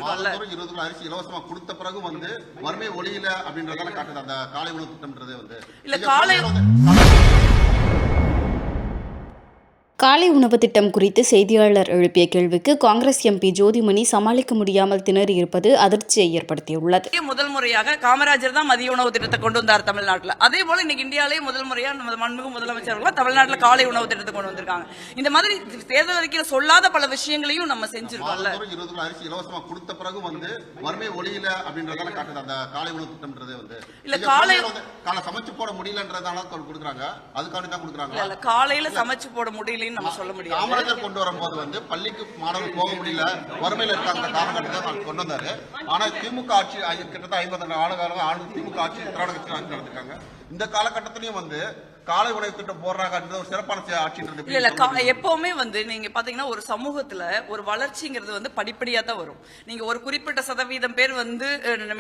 மாதந்தோறும் 20 கிலோ அரிசி இலவசமா கொடுத்த பிறகு வறுமை ஒளியில அப்படின்றதால காட்டுது அந்த காலை உணவு திட்டம்ன்றது இல்ல காலை காலை உணவு திட்டம் குறித்து செய்தியாளர் எழுப்பிய கேள்விக்கு காங்கிரஸ் எம்பி ஜோதிமணி சமாளிக்க முடியாமல் திணறியிருப்பது அதிர்ச்சியை ஏற்படுத்தியுள்ளது. முதல் முறையாக காமராஜர் தான் மதிய உணவு திட்டத்தை கொண்டு வந்தார் தமிழ்நாட்டில். அதே போல இன்னைக்கு இந்தியாவிலேயே முதல் முறையாக மாண்புமிகு முதலமைச்சர்கள் தமிழ்நாட்டில் காலை உணவு திட்டத்தை கொண்டு வந்திருக்காங்க. இந்த மாதிரி தேர்தல் அறிக்கையில் சொல்லாத பல விஷயங்களையும் நம்ம செஞ்சிருக்கோம்ல. 20 கிலோ அரிசி இலவசமா கொடுத்த பிறகு வறுமை ஒளியில அப்படின்றதால காட்டுது அந்த காலை உணவு திட்டம்ன்றது இல்ல காலை சமைச்சு போட முடியலன்றதால கொடுக்குறாங்க. அதுக்காண்டி தான் கொடுக்குறாங்க. இல்ல காலையில சமைச்சு போட முடியல நம்ம சொல்ல முடியாது. காமராஜர் கொண்டு வரும்போது பள்ளிக்கு மாணவர்கள் போக முடியல, வறுமையில இருக்காங்க காரணத்தை கொண்டு வந்தாரு. ஆனா திமுக ஆட்சி கிட்டத்தட்ட 50 ஆண்டு காலம் திமுக ஆட்சி திராவிட கட்சி ஆட்சி நடத்திருக்காங்க. இந்த காலகட்டத்திலயும் காலை உணவு திட்டம் போடுறாங்க ஒரு சிறப்பான ஆட்சின்றது இல்ல எப்பவுமே நீங்க பாத்தீங்கன்னா ஒரு சமூகத்துல ஒரு வளர்ச்சிங்கிறது படிப்படியா தான் வரும். நீங்க ஒரு குறிப்பிட்ட சதவீதம் பேர்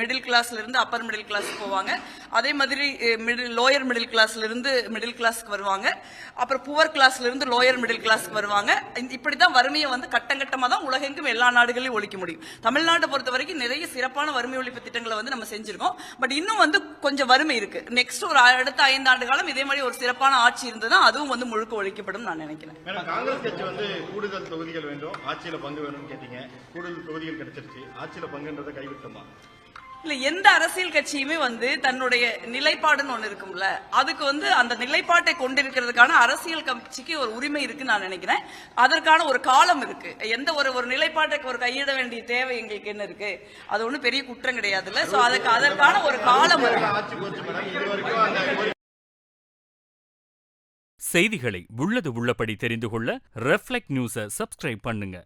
மிடில் கிளாஸ்ல இருந்து அப்பர் மிடில் கிளாஸ் போவாங்க. அதே மாதிரி லோயர் மிடில் கிளாஸ்ல இருந்து மிடில் கிளாஸ்க்கு வருவாங்க. அப்புறம் புவர் கிளாஸ்ல இருந்து லோயர் மிடில் கிளாஸ்க்கு வருவாங்க. இப்படிதான் வறுமையை கட்டங்கட்டமா தான் உலகெங்கும் எல்லா நாடுகளையும் ஒழிக்க முடியும். தமிழ்நாட்டை பொறுத்த வரைக்கும் நிறைய சிறப்பான வறுமை ஒழிப்பு திட்டங்களை நம்ம செஞ்சிருக்கோம். பட் இன்னும் கொஞ்சம் வறுமை இருக்கு. நெக்ஸ்ட் ஒரு அடுத்த 5 ஆண்டு காலம் இதே மாதிரி ஒரு சிறப்பான ஆட்சி இருந்ததுன்னா அதுவும் முழுக்க ஒழிக்கப்படும் நான் நினைக்கிறேன். காங்கிரஸ் கட்சி கூடுதல் தொகுதிகள் வேண்டும், ஆட்சியில பங்கு வேணும்னு கேட்டீங்க. கூடுதல் தொகுதிகள் கிடைச்சிருச்சு, ஆட்சியில பங்குன்றதை கைவிட்டோமா? இல்ல எந்த அரசியல் கட்சியுமே தன்னுடைய நிலைப்பாடுன்னு ஒண்ணு இருக்கும்ல, அதுக்கு அந்த நிலைப்பாட்டை கொண்டிருக்கிறதுக்கான அரசியல் கட்சிக்கு ஒரு உரிமை இருக்குன்னு நான் நினைக்கிறேன். அதற்கான ஒரு காலம் இருக்கு. எந்த ஒரு நிலைப்பாட்டை ஒரு கையிட வேண்டிய தேவை எங்களுக்கு என்ன இருக்கு? அது ஒண்ணு பெரிய குற்றம் கிடையாதுல்ல. சோ அதற்கான ஒரு காலம் இருக்கு. செய்திகளை உள்ளது உள்ளபடி தெரிந்து கொள்ள ரெஃப்ளெக்ட் நியூஸை சப்ஸ்கிரைப் பண்ணுங்க.